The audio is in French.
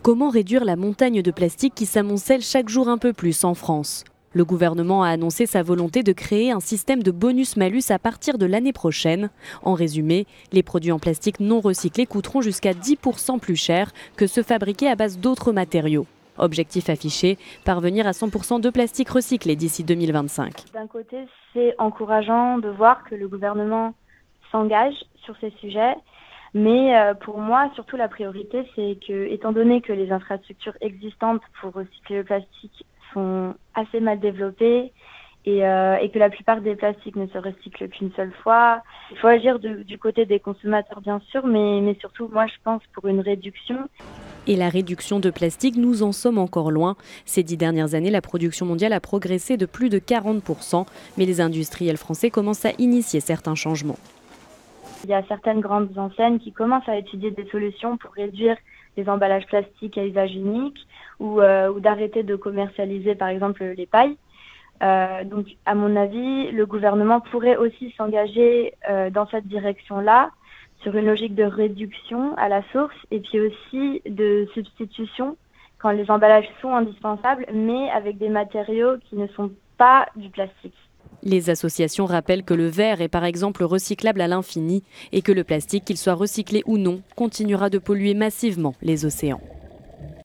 Comment réduire la montagne de plastique qui s'amoncelle chaque jour un peu plus en France ? Le gouvernement a annoncé sa volonté de créer un système de bonus-malus à partir de l'année prochaine. En résumé, les produits en plastique non recyclés coûteront jusqu'à 10% plus cher que ceux fabriqués à base d'autres matériaux. Objectif affiché, parvenir à 100% de plastique recyclé d'ici 2025. D'un côté, c'est encourageant de voir que le gouvernement s'engage sur ces sujets. Mais pour moi, surtout la priorité, c'est que, étant donné que les infrastructures existantes pour recycler le plastique sont assez mal développées et que la plupart des plastiques ne se recyclent qu'une seule fois, il faut agir du côté des consommateurs, bien sûr, mais surtout, moi, je pense pour une réduction. Et la réduction de plastique, nous en sommes encore loin. Ces 10 dernières années, la production mondiale a progressé de plus de 40%, mais les industriels français commencent à initier certains changements. Il y a certaines grandes enseignes qui commencent à étudier des solutions pour réduire les emballages plastiques à usage unique ou d'arrêter de commercialiser par exemple les pailles. Donc à mon avis, le gouvernement pourrait aussi s'engager dans cette direction-là, sur une logique de réduction à la source et puis aussi de substitution quand les emballages sont indispensables, mais avec des matériaux qui ne sont pas du plastique. Les associations rappellent que le verre est par exemple recyclable à l'infini et que le plastique, qu'il soit recyclé ou non, continuera de polluer massivement les océans.